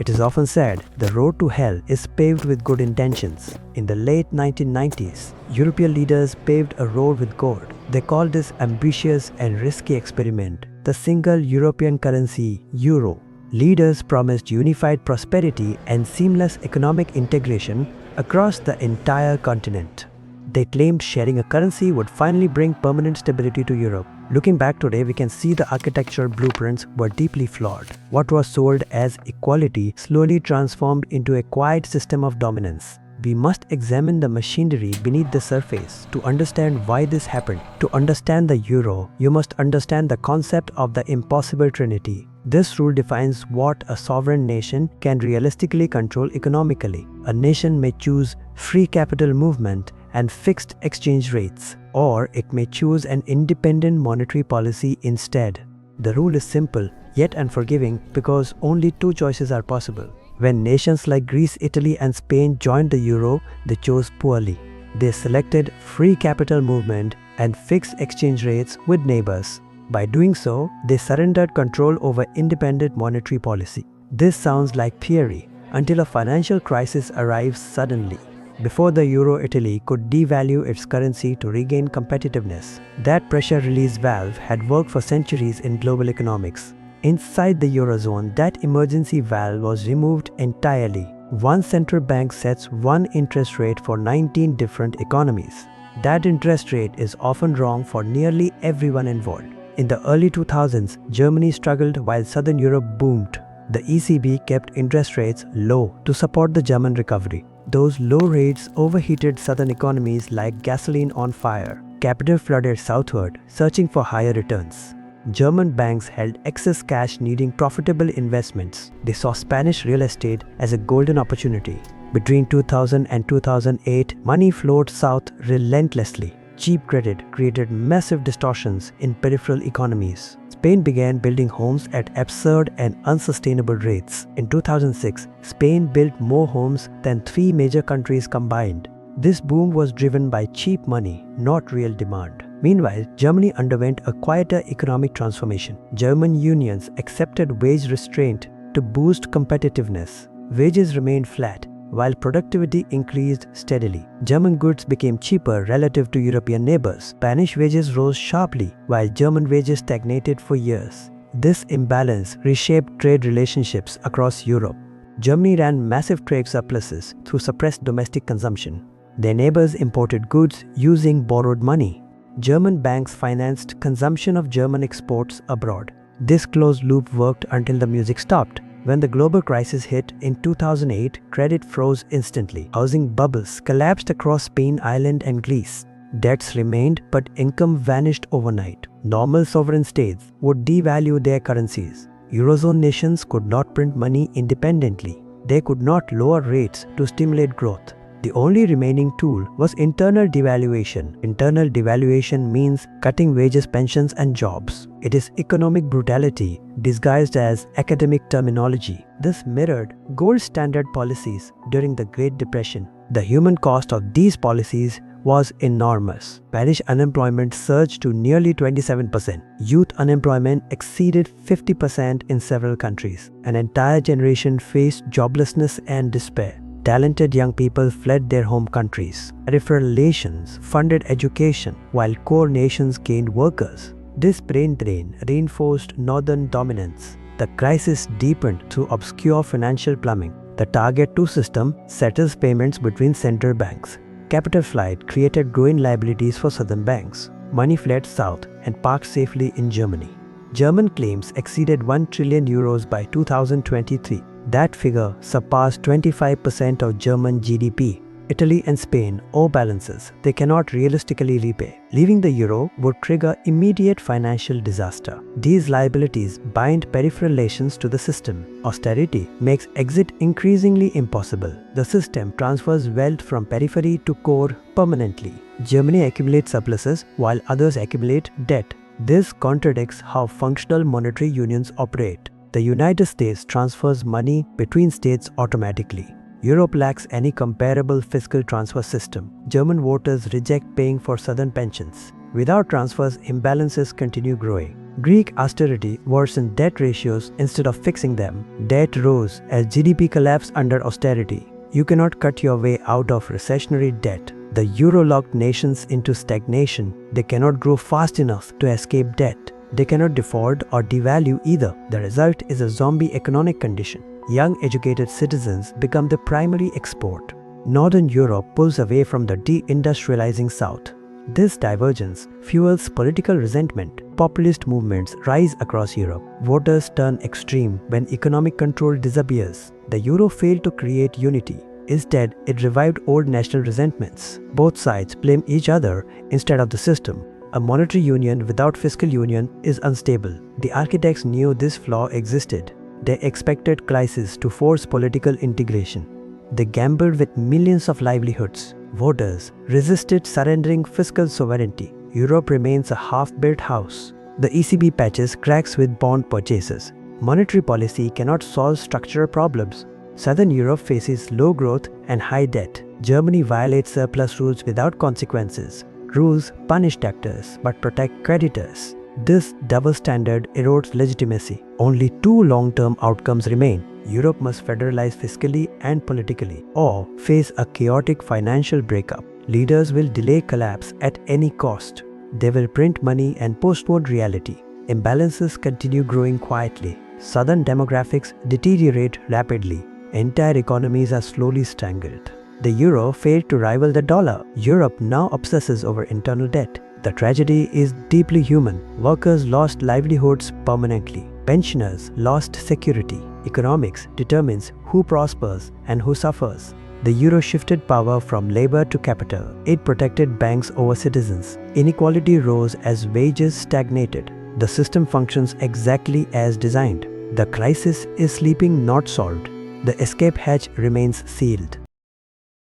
It is often said the road to hell is paved with good intentions. In the late 1990s, European leaders paved a road with gold. They called this ambitious and risky experiment the single European currency, Euro. Leaders promised unified prosperity and seamless economic integration across the entire continent. They claimed sharing a currency would finally bring permanent stability to Europe. Looking back today, we can see the architectural blueprints were deeply flawed. What was sold as equality slowly transformed into a quiet system of dominance. We must examine the machinery beneath the surface to understand why this happened. To understand the euro, you must understand the concept of the impossible Trinity. This rule defines what a sovereign nation can realistically control economically. A nation may choose free capital movement and fixed exchange rates, or it may choose an independent monetary policy instead. The rule is simple, yet unforgiving, because only two choices are possible. When nations like Greece, Italy, and Spain joined the euro, they chose poorly. They selected free capital movement and fixed exchange rates with neighbors. By doing so, they surrendered control over independent monetary policy. This sounds like theory until a financial crisis arrives suddenly. Before the euro, Italy could devalue its currency to regain competitiveness. That pressure release valve had worked for centuries in global economics. Inside the Eurozone, that emergency valve was removed entirely. One central bank sets one interest rate for 19 different economies. That interest rate is often wrong for nearly everyone involved. In the early 2000s, Germany struggled while Southern Europe boomed. The ECB kept interest rates low to support the German recovery. Those low rates overheated southern economies like gasoline on fire. Capital flooded southward, searching for higher returns. German banks held excess cash needing profitable investments. They saw Spanish real estate as a golden opportunity. Between 2000 and 2008, money flowed south relentlessly. Cheap credit created massive distortions in peripheral economies. Spain began building homes at absurd and unsustainable rates. In 2006, Spain built more homes than 3 major countries combined. This boom was driven by cheap money, not real demand. Meanwhile, Germany underwent a quieter economic transformation. German unions accepted wage restraint to boost competitiveness. Wages remained flat, while productivity increased steadily. German goods became cheaper relative to European neighbors. Spanish wages rose sharply, while German wages stagnated for years. This imbalance reshaped trade relationships across Europe. Germany ran massive trade surpluses through suppressed domestic consumption. Their neighbors imported goods using borrowed money. German banks financed consumption of German exports abroad. This closed loop worked until the music stopped. When the global crisis hit in 2008, credit froze instantly. Housing bubbles collapsed across Spain, Ireland, and Greece. Debts remained, but income vanished overnight. Normal sovereign states would devalue their currencies. Eurozone nations could not print money independently. They could not lower rates to stimulate growth. The only remaining tool was internal devaluation. Internal devaluation means cutting wages, pensions, and jobs. It is economic brutality disguised as academic terminology. This mirrored gold standard policies during the Great Depression. The human cost of these policies was enormous. Spanish unemployment surged to nearly 27%. Youth unemployment exceeded 50% in several countries. An entire generation faced joblessness and despair. Talented young people fled their home countries. Peripheral nations funded education, while core nations gained workers. This brain drain reinforced northern dominance. The crisis deepened through obscure financial plumbing. The Target 2 system settles payments between central banks. Capital flight created growing liabilities for southern banks. Money fled south and parked safely in Germany. German claims exceeded 1 trillion euros by 2023. That figure surpassed 25% of German GDP. Italy and Spain owe balances they cannot realistically repay. Leaving the euro would trigger immediate financial disaster. These liabilities bind peripheral nations to the system. Austerity makes exit increasingly impossible. The system transfers wealth from periphery to core permanently. Germany accumulates surpluses while others accumulate debt. This contradicts how functional monetary unions operate. The United States transfers money between states automatically. Europe lacks any comparable fiscal transfer system. German voters reject paying for southern pensions. Without transfers, imbalances continue growing. Greek austerity worsened debt ratios instead of fixing them. Debt rose as GDP collapsed under austerity. You cannot cut your way out of recessionary debt. The euro locked nations into stagnation. They cannot grow fast enough to escape debt. They cannot default or devalue either. The result is a zombie economic condition. Young educated citizens become the primary export. Northern Europe pulls away from the deindustrializing South. This divergence fuels political resentment. Populist movements rise across Europe. Voters turn extreme when economic control disappears. The euro failed to create unity. Instead, it revived old national resentments. Both sides blame each other instead of the system. A monetary union without fiscal union is unstable. The architects knew this flaw existed. They expected crisis to force political integration. They gambled with millions of livelihoods. Voters resisted surrendering fiscal sovereignty. Europe remains a half-built house. The ECB patches cracks with bond purchases. Monetary policy cannot solve structural problems. Southern Europe faces low growth and high debt. Germany violates surplus rules without consequences. Rules punish debtors but protect creditors. This double standard erodes legitimacy. Only two long-term outcomes remain. Europe must federalize fiscally and politically, or face a chaotic financial breakup. Leaders will delay collapse at any cost. They will print money and postpone reality. Imbalances continue growing quietly. Southern demographics deteriorate rapidly. Entire economies are slowly strangled. The euro failed to rival the dollar. Europe now obsesses over internal debt. The tragedy is deeply human. Workers lost livelihoods permanently. Pensioners lost security. Economics determines who prospers and who suffers. The euro shifted power from labor to capital. It protected banks over citizens. Inequality rose as wages stagnated. The system functions exactly as designed. The crisis is sleeping, not solved. The escape hatch remains sealed.